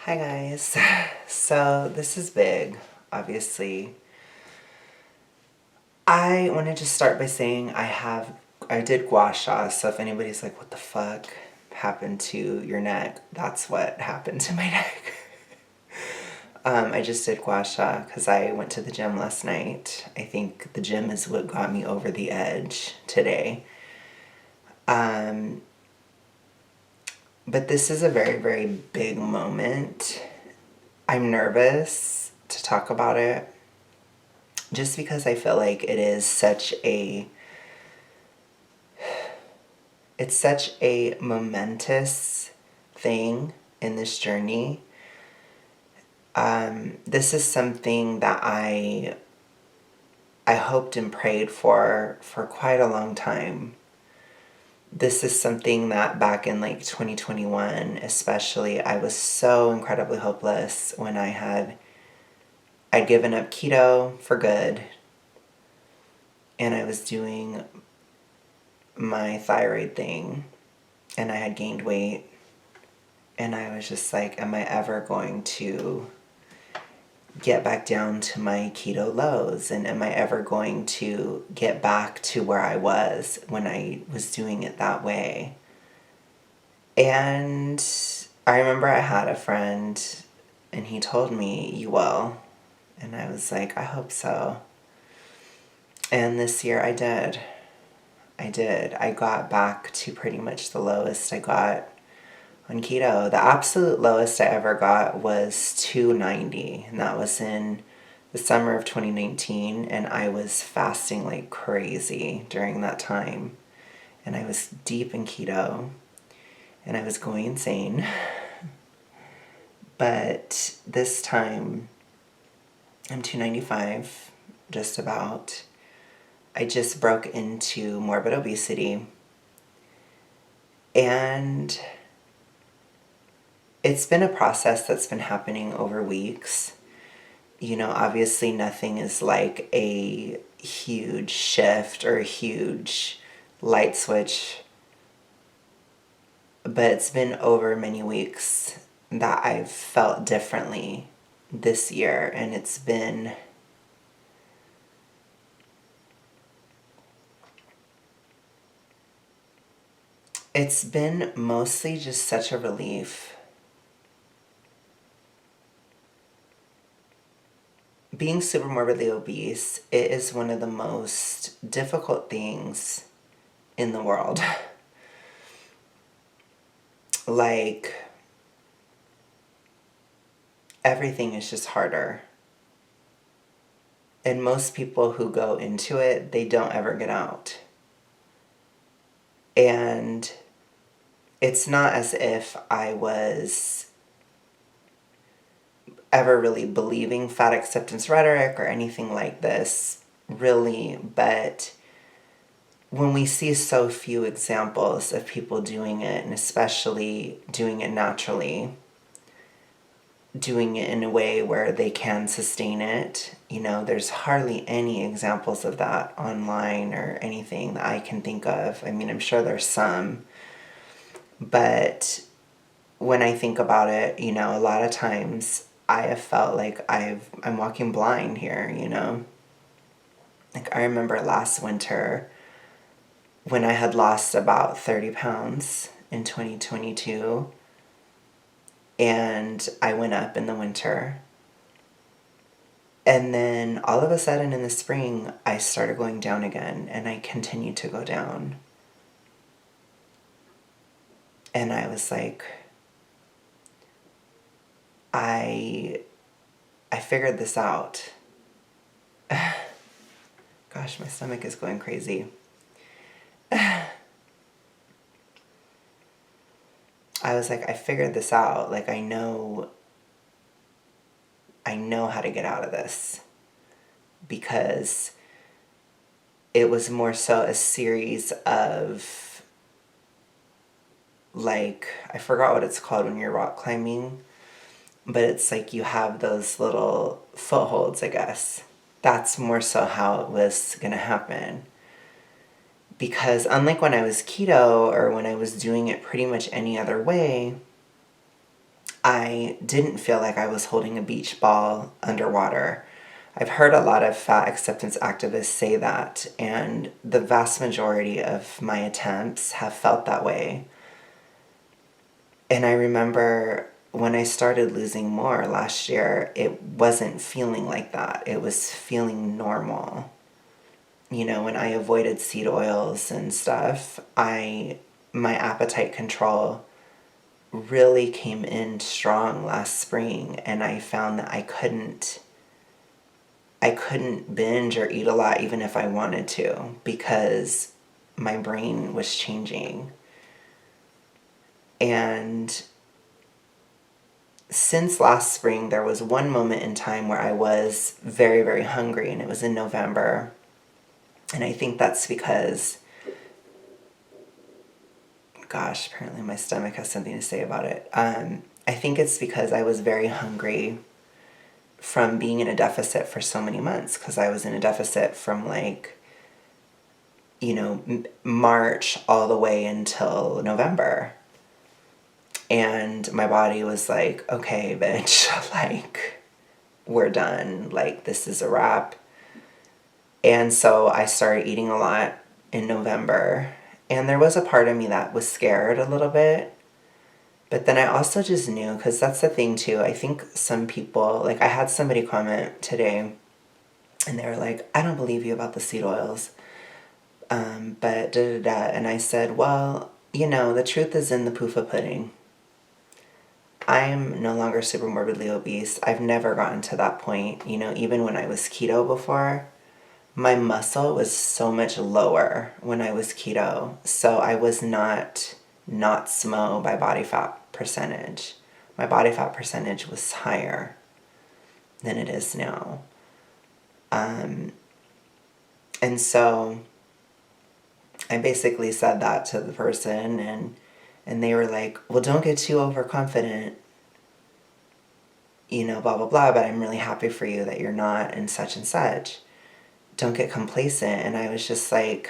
Hi guys. So this is big, obviously. I want to just start by saying I did gua sha, so if anybody's like, what the fuck happened to your neck? That's what happened to my neck. I just did gua sha because I went to the gym last night. I think the gym is what got me over the edge today. But this is a very, very big moment. I'm nervous to talk about it just because I feel like it's such a momentous thing in this journey. This is something that I hoped and prayed for quite a long time. This is something that back in like 2021 especially, I was so incredibly hopeless when I'd given up keto for good, and I was doing my thyroid thing, and I had gained weight, and I was just like, am I ever going to get back down to my keto lows, and am I ever going to get back to where I was when I was doing it that way? And I remember I had a friend, and he told me, you will. And I was like, I hope so. And this year I did. I got back to pretty much the lowest I got on keto. The absolute lowest I ever got was 290, and that was in the summer of 2019, and I was fasting like crazy during that time. And I was deep in keto, and I was going insane. But this time, I'm 295, just about. I just broke into morbid obesity, and it's been a process that's been happening over weeks. You know, obviously nothing is like a huge shift or a huge light switch, but it's been over many weeks that I've felt differently this year, and it's been mostly just such a relief. Being super morbidly obese, it is one of the most difficult things in the world. Like, everything is just harder. And most people who go into it, they don't ever get out. And it's not as if I was ever really believing fat acceptance rhetoric or anything like this, really, but when we see so few examples of people doing it, and especially doing it naturally, doing it in a way where they can sustain it, you know, there's hardly any examples of that online or anything that I can think of. I mean, I'm sure there's some, but when I think about it, you know, a lot of times I have felt like I'm walking blind here, you know? Like, I remember last winter when I had lost about 30 pounds in 2022, and I went up in the winter. And then all of a sudden in the spring, I started going down again, and I continued to go down. And I was like, I figured this out. Gosh, my stomach is going crazy. I was like, I figured this out. Like, I know how to get out of this, because it was more so a series of, like, I forgot what it's called when you're rock climbing, but it's like you have those little footholds, I guess. That's more so how it was gonna happen. Because unlike when I was keto or when I was doing it pretty much any other way, I didn't feel like I was holding a beach ball underwater. I've heard a lot of fat acceptance activists say that, and the vast majority of my attempts have felt that way. And I remember when I started losing more last year, it wasn't feeling like that. It was feeling normal. When I avoided seed oils and stuff, my appetite control really came in strong last spring, and I found that I couldn't binge or eat a lot even if I wanted to, because my brain was changing. And since last spring, there was one moment in time where I was very, very hungry, and it was in November. And I think that's because, gosh, apparently my stomach has something to say about it. I think it's because I was very hungry from being in a deficit for so many months, because I was in a deficit from March all the way until November. And my body was like, okay, bitch, we're done. This is a wrap. And so I started eating a lot in November. And there was a part of me that was scared a little bit. But then I also just knew, because that's the thing too. I think some people, I had somebody comment today, and they were like, I don't believe you about the seed oils. But da-da-da. And I said, well, the truth is in the poofa pudding. I'm no longer super morbidly obese. I've never gotten to that point. Even when I was keto before, my muscle was so much lower when I was keto. So I was not SMO by body fat percentage. My body fat percentage was higher than it is now. And so I basically said that to the person, and they were like, well, don't get too overconfident, blah, blah, blah, but I'm really happy for you that you're not, and such. Don't get complacent. And I was just like,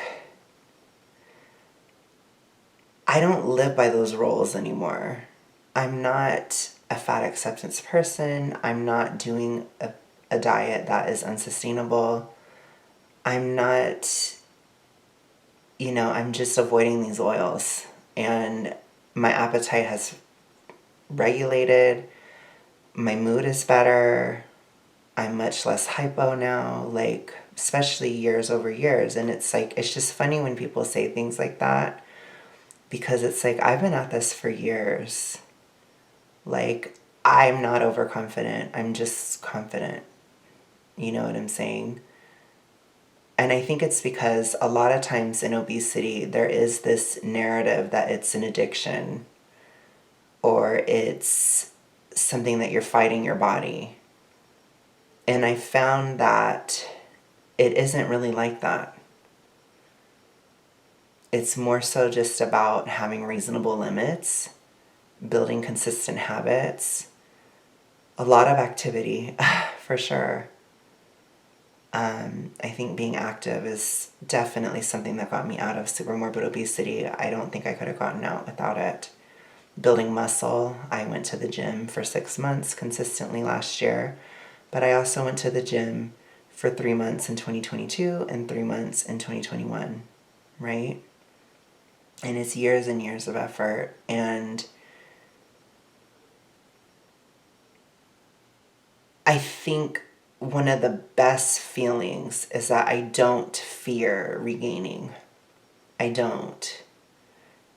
I don't live by those roles anymore. I'm not a fat acceptance person. I'm not doing a diet that is unsustainable. I'm not, I'm just avoiding these oils. And my appetite has regulated. My mood is better. I'm much less hypo now, especially years over years. And it's just funny when people say things like that, because it's I've been at this for years. I'm not overconfident. I'm just confident. You know what I'm saying? And I think it's because a lot of times in obesity, there is this narrative that it's an addiction, or it's something that you're fighting your body. And I found that it isn't really like that. It's more so just about having reasonable limits, building consistent habits, a lot of activity, for sure. I think being active is definitely something that got me out of super morbid obesity. I don't think I could have gotten out without it. Building muscle. I went to the gym for 6 months consistently last year, but I also went to the gym for 3 months in 2022 and 3 months in 2021, right? And it's years and years of effort. And I think one of the best feelings is that I don't fear regaining. I don't.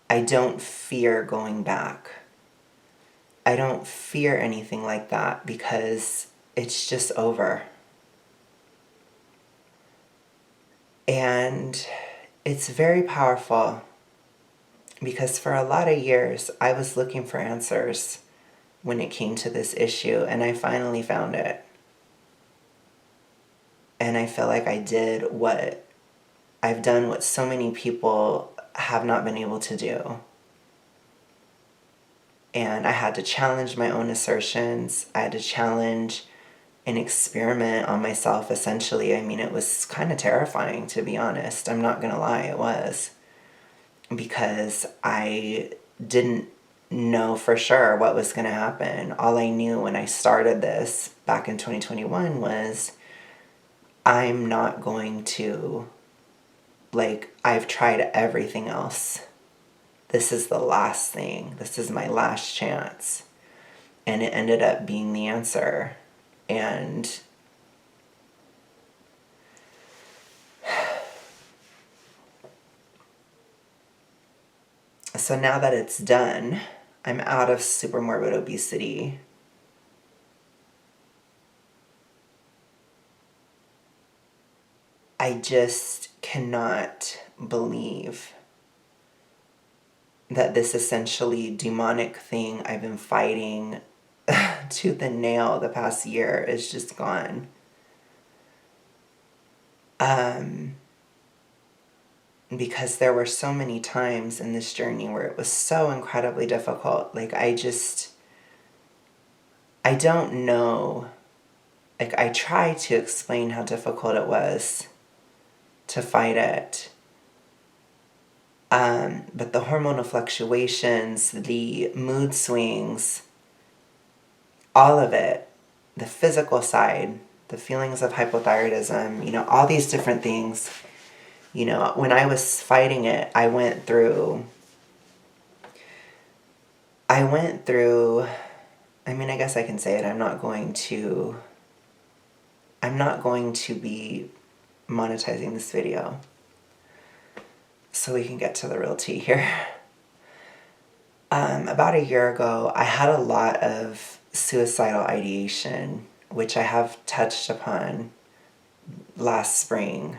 I don't fear going back. I don't fear anything like that, because it's just over. And it's very powerful, because for a lot of years I was looking for answers when it came to this issue, and I finally found it. And I feel like I've done what so many people have not been able to do. And I had to challenge my own assertions. I had to challenge an experiment on myself, essentially. I mean, it was kind of terrifying, to be honest. I'm not going to lie, it was. Because I didn't know for sure what was going to happen. All I knew when I started this back in 2021 was I'm not going to, like, I've tried everything else. This is the last thing. This is my last chance. And it ended up being the answer. And so now that it's done, I'm out of super morbid obesity. I just cannot believe that this essentially demonic thing I've been fighting tooth and nail the past year is just gone. Because there were so many times in this journey where it was so incredibly difficult. Like, I don't know. Like, I try to explain how difficult it was to fight it. But the hormonal fluctuations, the mood swings, all of it, the physical side, the feelings of hypothyroidism, all these different things. When I was fighting it, I went through, I mean, I guess I can say it. I'm not going to be monetizing this video. So we can get to the real tea here. About a year ago, I had a lot of suicidal ideation, which I have touched upon last spring.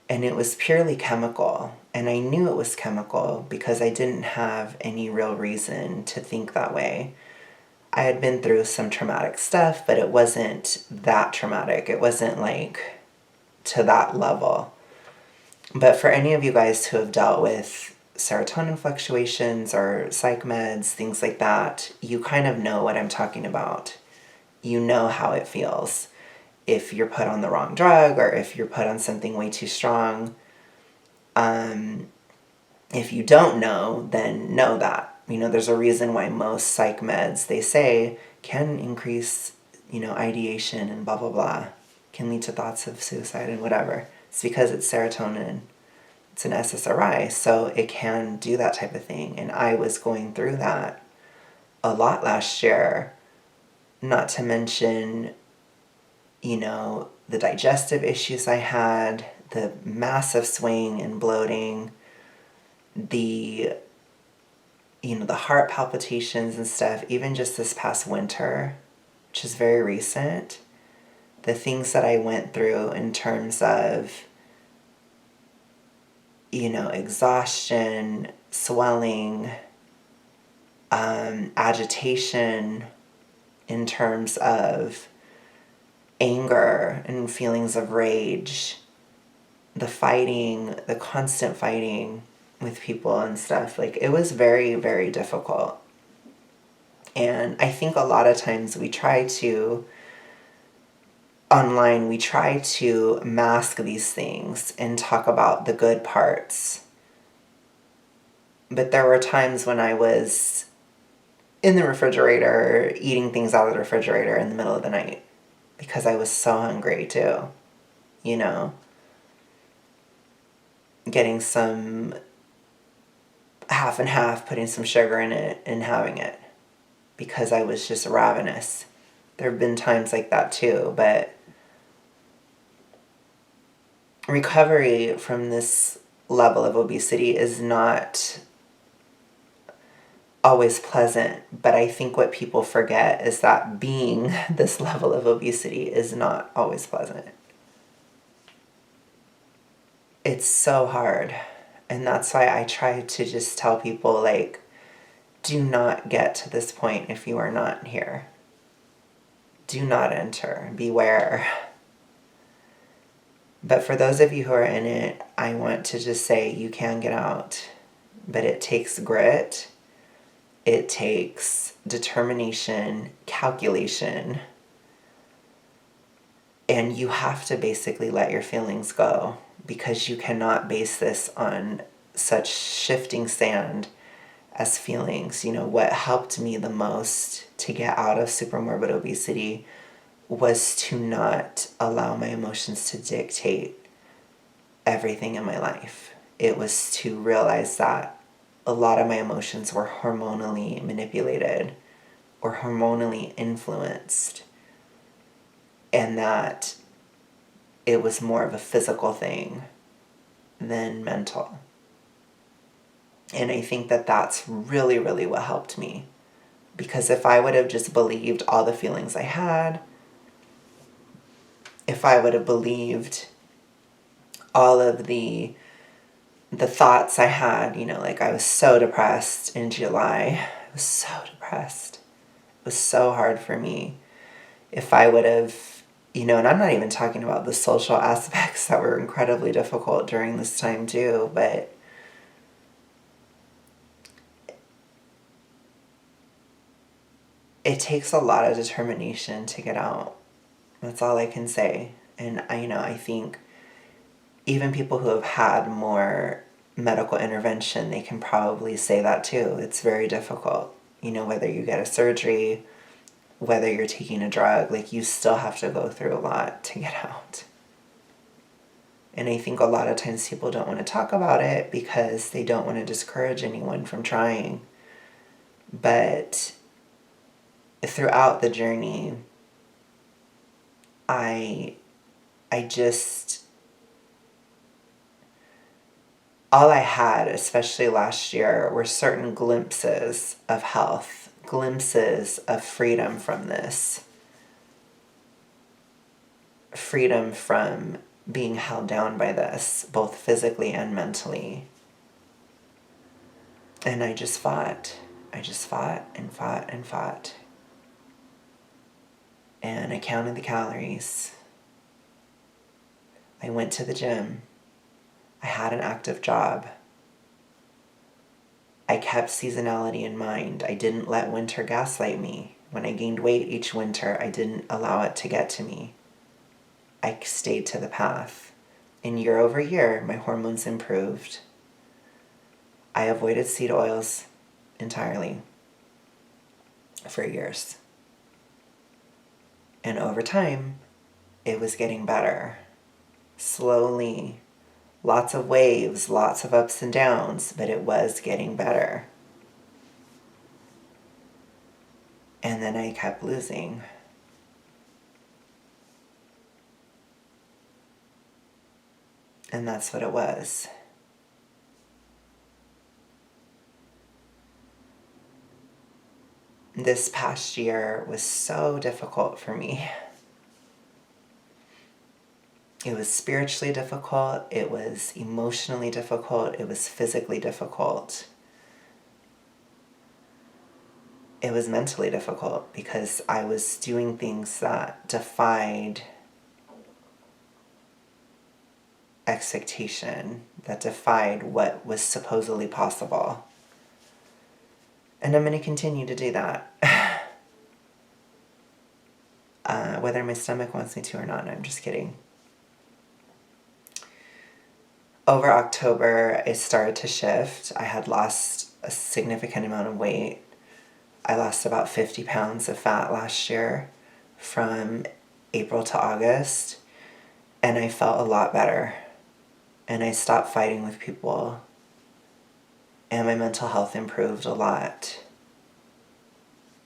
And it was purely chemical. And I knew it was chemical because I didn't have any real reason to think that way. I had been through some traumatic stuff, but it wasn't that traumatic. It wasn't like to that level. But for any of you guys who have dealt with serotonin fluctuations or psych meds, things like that, you kind of know what I'm talking about. You know how it feels if you're put on the wrong drug or if you're put on something way too strong. If you don't know, then know that. There's a reason why most psych meds, they say, can increase, ideation and blah, blah, blah. Can lead to thoughts of suicide and whatever. It's because it's serotonin. It's an SSRI, so it can do that type of thing. And I was going through that a lot last year. Not to mention, the digestive issues I had, the massive swing and bloating, the heart palpitations and stuff, even just this past winter, which is very recent, the things that I went through in terms of, exhaustion, swelling, agitation, in terms of anger and feelings of rage, the fighting, the constant fighting with people and stuff. Like, it was very, very difficult. And I think a lot of times we try to mask these things and talk about the good parts. But there were times when I was in the refrigerator, eating things out of the refrigerator in the middle of the night because I was so hungry too, getting some half and half, putting some sugar in it and having it because I was just ravenous. There have been times like that too, but recovery from this level of obesity is not always pleasant, but I think what people forget is that being this level of obesity is not always pleasant. It's so hard. And that's why I try to just tell people, like, do not get to this point if you are not here. Do not enter. Beware. But for those of you who are in it, I want to just say you can get out. But it takes grit. It takes determination, calculation. And you have to basically let your feelings go because you cannot base this on such shifting sand as feelings. What helped me the most to get out of super morbid obesity was to not allow my emotions to dictate everything in my life. It was to realize that a lot of my emotions were hormonally manipulated or hormonally influenced, and that it was more of a physical thing than mental. And I think that that's really, really what helped me. Because if I would have just believed all the feelings I had, if I would have believed all of the thoughts I had, like I was so depressed in July. I was so depressed. It was so hard for me. If I would have, and I'm not even talking about the social aspects that were incredibly difficult during this time too, but it takes a lot of determination to get out. That's all I can say. And I think even people who have had more medical intervention, they can probably say that too. It's very difficult. Whether you get a surgery, whether you're taking a drug, like you still have to go through a lot to get out. And I think a lot of times people don't want to talk about it because they don't want to discourage anyone from trying. But throughout the journey, I just, all I had, especially last year, were certain glimpses of health, glimpses of freedom from this, freedom from being held down by this, both physically and mentally. And I just fought. I just fought and fought and fought. And I counted the calories. I went to the gym. I had an active job. I kept seasonality in mind. I didn't let winter gaslight me. When I gained weight each winter, I didn't allow it to get to me. I stayed to the path. And year over year, my hormones improved. I avoided seed oils entirely for years. And over time, it was getting better. Slowly, lots of waves, lots of ups and downs, but it was getting better. And then I kept losing. And that's what it was. This past year was so difficult for me. It was spiritually difficult, it was emotionally difficult, it was physically difficult. It was mentally difficult because I was doing things that defied expectation, that defied what was supposedly possible. And I'm going to continue to do that. Whether my stomach wants me to or not, I'm just kidding. Over October, it started to shift. I had lost a significant amount of weight. I lost about 50 pounds of fat last year from April to August, and I felt a lot better. And I stopped fighting with people, and my mental health improved a lot.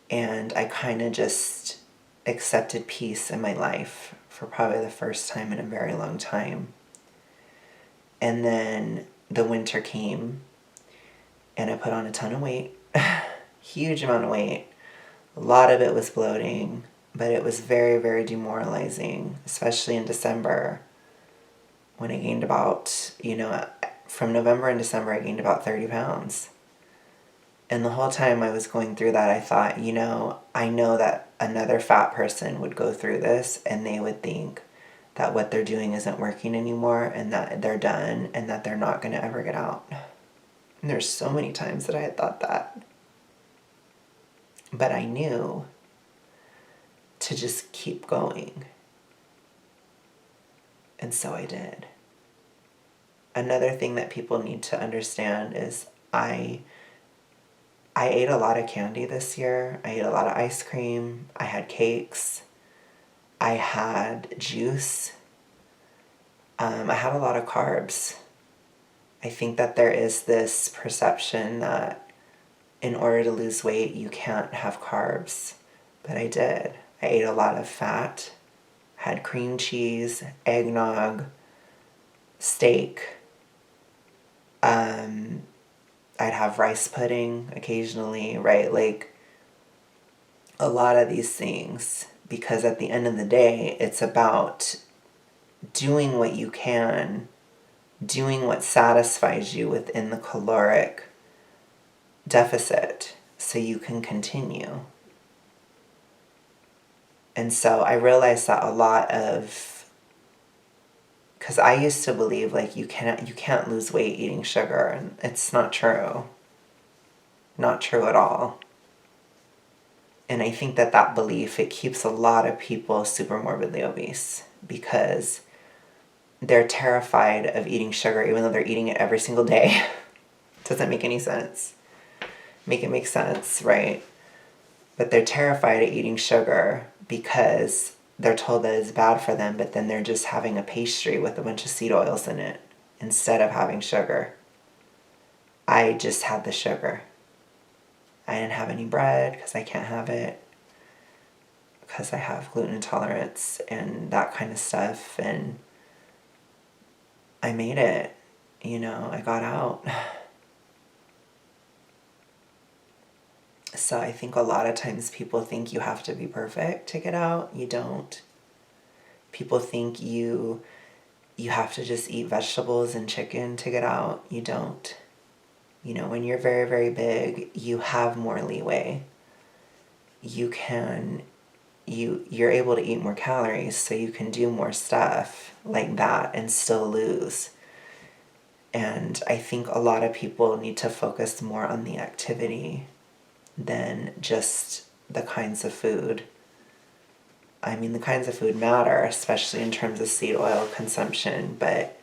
And I kind of just accepted peace in my life for probably the first time in a very long time. And then the winter came, and I put on a ton of weight, huge amount of weight. A lot of it was bloating, but it was very, very demoralizing, especially in December when I gained about, from November and December, I gained about 30 pounds. And the whole time I was going through that, I thought, I know that another fat person would go through this and they would think that what they're doing isn't working anymore and that they're done and that they're not going to ever get out. And there's so many times that I had thought that. But I knew to just keep going. And so I did. Another thing that people need to understand is I I ate a lot of candy this year. I ate a lot of ice cream. I had cakes. I had juice. I had a lot of carbs. I think that there is this perception that in order to lose weight, you can't have carbs. But I did. I ate a lot of fat, had cream cheese, eggnog, steak. I'd have rice pudding occasionally, right? Like a lot of these things. Because at the end of the day, it's about doing what you can, doing what satisfies you within the caloric deficit so you can continue. And so I realized that a lot of, because I used to believe like you can't lose weight eating sugar, and it's not true. Not true at all. And I think that belief, it keeps a lot of people super morbidly obese because they're terrified of eating sugar even though they're eating it every single day. Doesn't make any sense. Make it make sense, right? But they're terrified of eating sugar because they're told that it's bad for them, but then they're just having a pastry with a bunch of seed oils in it instead of having sugar. I just had the sugar. I didn't have any bread because I can't have it because I have gluten intolerance and that kind of stuff, and I made it, I got out. So I think a lot of times people think you have to be perfect to get out. You don't. People think you have to just eat vegetables and chicken to get out. You don't. When you're very, very big, you have more leeway. You're able to eat more calories, so you can do more stuff like that and still lose. And I think a lot of people need to focus more on the activity than just the kinds of food. I mean, the kinds of food matter, especially in terms of seed oil consumption, but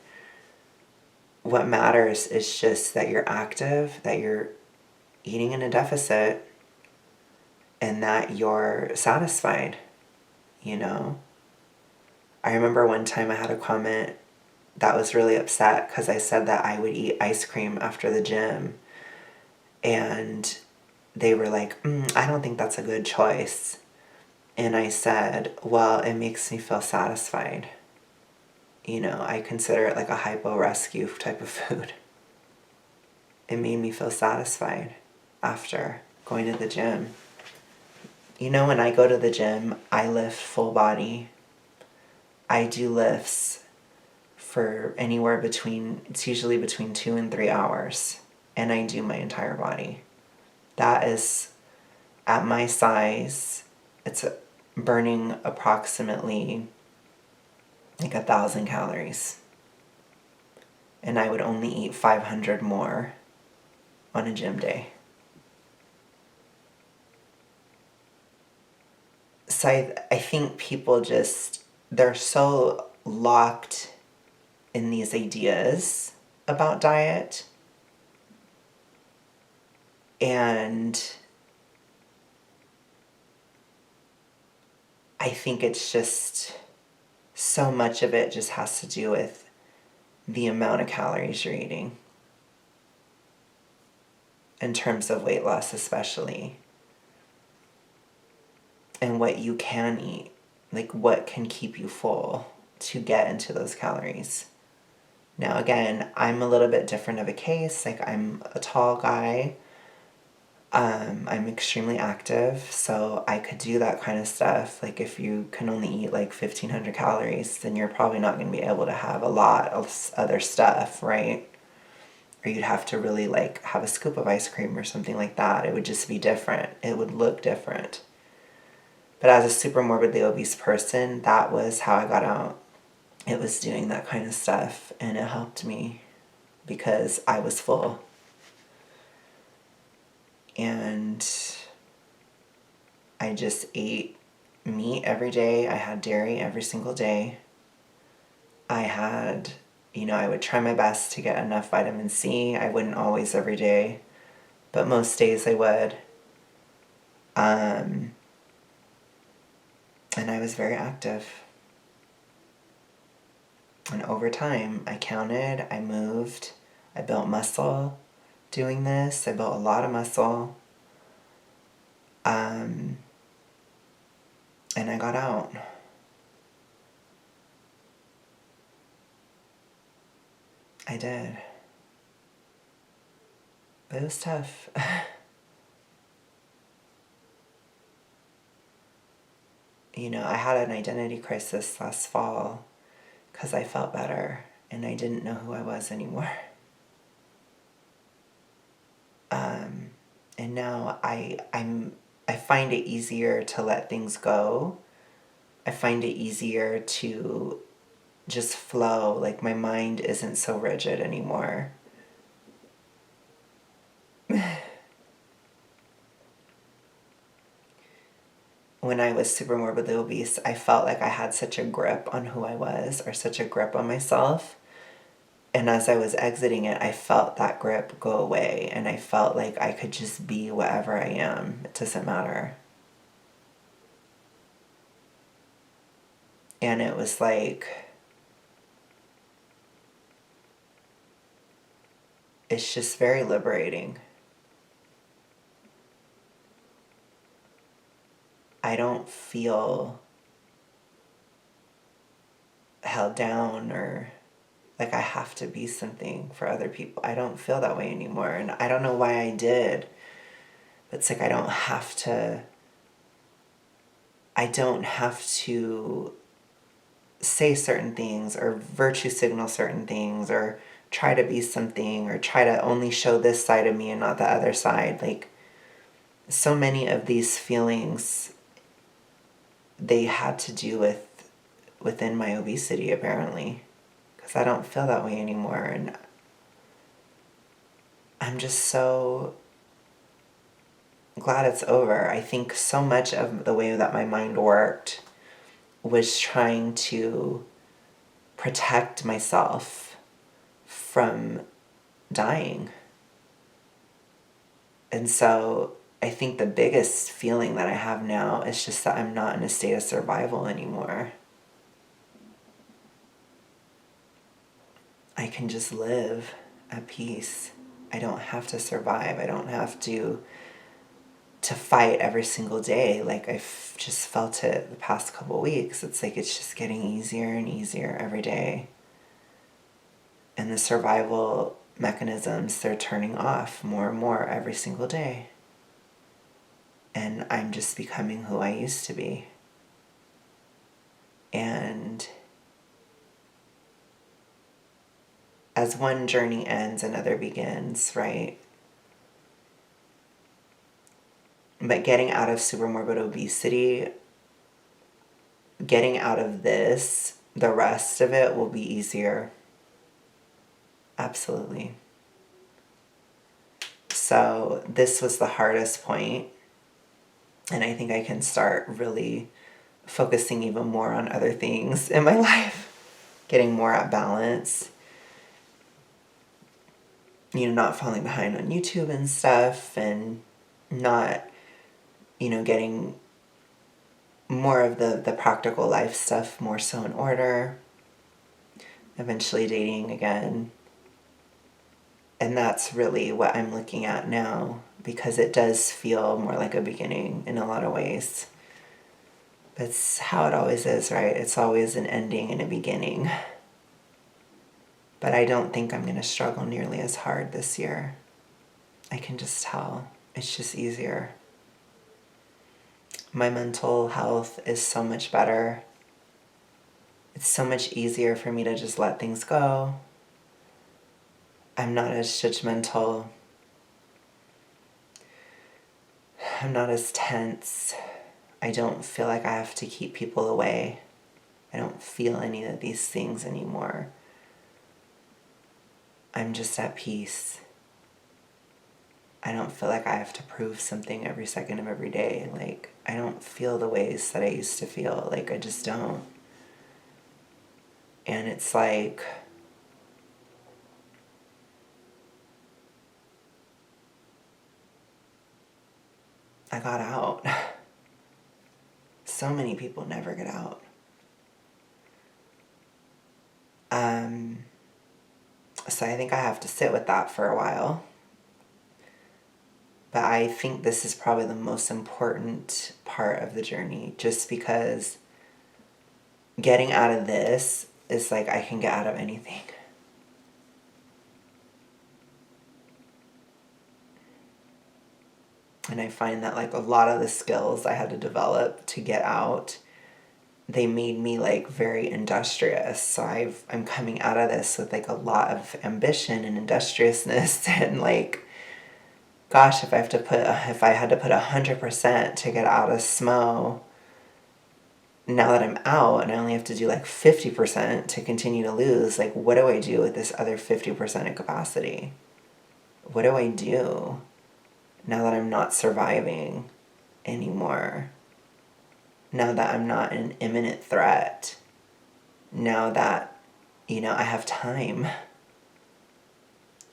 what matters is just that you're active, that you're eating in a deficit, and that you're satisfied, I remember one time I had a comment that was really upset because I said that I would eat ice cream after the gym, and they were like, I don't think that's a good choice. And I said, well, it makes me feel satisfied. I consider it like a hypo rescue type of food. It made me feel satisfied after going to the gym. When I go to the gym, I lift full body. I do lifts for it's usually between 2 and 3 hours. And I do my entire body. That is, at my size, it's burning approximately like 1,000 calories. And I would only eat 500 more on a gym day. So I think people they're so locked in these ideas about diet. And I think it's just so much of it just has to do with the amount of calories you're eating. In terms of weight loss especially. And what you can eat. Like what can keep you full to get into those calories. Now again, I'm a little bit different of a case. Like I'm a tall guy. I'm extremely active, so I could do that kind of stuff. Like if you can only eat like 1,500 calories, then you're probably not going to be able to have a lot of other stuff, right? Or you'd have to really like have a scoop of ice cream or something like that. It would just be different. It would look different. But as a super morbidly obese person, that was how I got out. It was doing that kind of stuff, and it helped me because I was full. And I just ate meat every day. I had dairy every single day. I would try my best to get enough vitamin C. I wouldn't always every day, but most days I would. And I was very active. And over time, I counted, I moved, I built muscle doing this. I built a lot of muscle. And I got out. I did. But it was tough. I had an identity crisis last fall because I felt better and I didn't know who I was anymore. And now I find it easier to let things go. I find it easier to just flow. Like, my mind isn't so rigid anymore. When I was super morbidly obese, I felt like I had such a grip on who I was, or such a grip on myself. And as I was exiting it, I felt that grip go away, and I felt like I could just be whatever I am. It doesn't matter. And it was like, it's just very liberating. I don't feel held down or like I have to be something for other people. I don't feel that way anymore. And I don't know why I did. But it's like I don't have to say certain things or virtue signal certain things or try to be something or try to only show this side of me and not the other side. Like, so many of these feelings, they had to do within my obesity, apparently, because I don't feel that way anymore. And I'm just so glad it's over. I think so much of the way that my mind worked was trying to protect myself from dying. And so I think the biggest feeling that I have now is just that I'm not in a state of survival anymore. I can just live at peace. I don't have to survive. I don't have to fight every single day. Like, I've just felt it the past couple weeks. It's like it's just getting easier and easier every day. And the survival mechanisms, they're turning off more and more every single day. And I'm just becoming who I used to be. And as one journey ends, another begins, right? But getting out of super morbid obesity, getting out of this, the rest of it will be easier. Absolutely. So this was the hardest point, and I think I can start really focusing even more on other things in my life, getting more at balance, not falling behind on YouTube and stuff, and not, getting more of the practical life stuff more so in order, eventually dating again. And that's really what I'm looking at now, because it does feel more like a beginning in a lot of ways. It's how it always is, right? It's always an ending and a beginning. But I don't think I'm going to struggle nearly as hard this year. I can just tell. It's just easier. My mental health is so much better. It's so much easier for me to just let things go. I'm not as judgmental. I'm not as tense. I don't feel like I have to keep people away. I don't feel any of these things anymore. I'm just at peace. I don't feel like I have to prove something every second of every day. Like, I don't feel the ways that I used to feel. Like, I just don't. And it's like, I got out. So many people never get out. So I think I have to sit with that for a while. But I think this is probably the most important part of the journey, just because getting out of this is like I can get out of anything. And I find that like a lot of the skills I had to develop to get out, they made me like very industrious. So I'm coming out of this with like a lot of ambition and industriousness and like, gosh, if I had to put 100% to get out of SMO, now that I'm out and I only have to do like 50% to continue to lose, like what do I do with this other 50% of capacity? What do I do now that I'm not surviving anymore? Now that I'm not an imminent threat? Now that, I have time.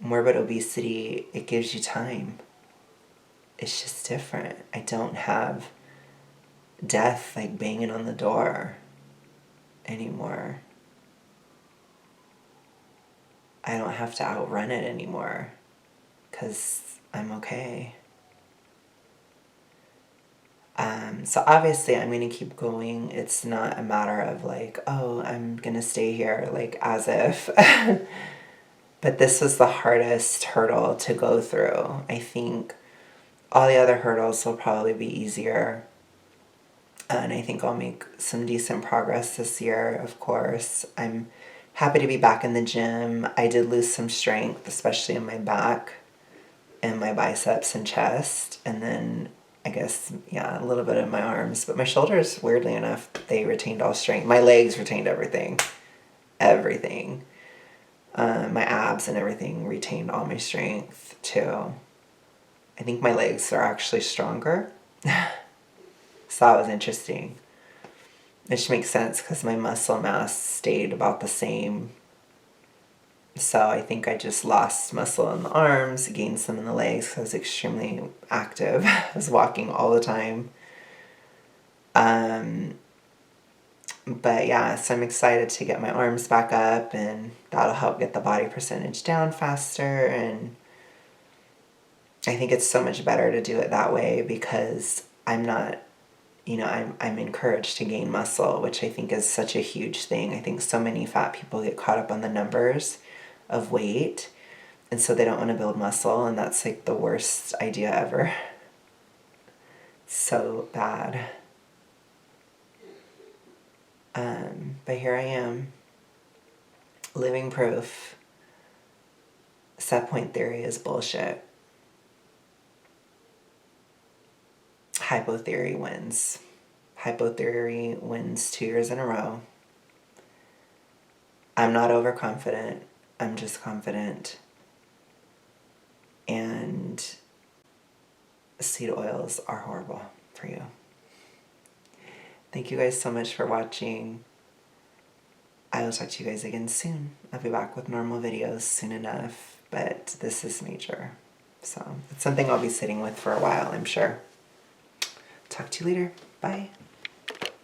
Morbid obesity, it gives you time. It's just different. I don't have death like banging on the door anymore. I don't have to outrun it anymore because I'm okay. So obviously I'm going to keep going. It's not a matter of like, oh, I'm going to stay here, like as if. But this was the hardest hurdle to go through. I think all the other hurdles will probably be easier. And I think I'll make some decent progress this year, of course. I'm happy to be back in the gym. I did lose some strength, especially in my back and my biceps and chest. And then I guess, a little bit in my arms. But my shoulders, weirdly enough, they retained all strength. My legs retained everything. Everything. My abs and everything retained all my strength, too. I think my legs are actually stronger. So that was interesting. Which makes sense because my muscle mass stayed about the same. So I think I just lost muscle in the arms, gained some in the legs because I was extremely active. I was walking all the time. But yeah, so I'm excited to get my arms back up, and that'll help get the body percentage down faster. And I think it's so much better to do it that way because I'm not, I'm encouraged to gain muscle, which I think is such a huge thing. I think so many fat people get caught up on the numbers of weight, and so they don't want to build muscle, and that's like the worst idea ever. So bad. But here I am, living proof. Set point theory is bullshit. Hypotherapy wins. Hypotherapy wins 2 years in a row. I'm not overconfident. I'm just confident. And seed oils are horrible for you. Thank you guys so much for watching. I will talk to you guys again soon. I'll be back with normal videos soon enough, but this is major. So it's something I'll be sitting with for a while, I'm sure. Talk to you later. Bye.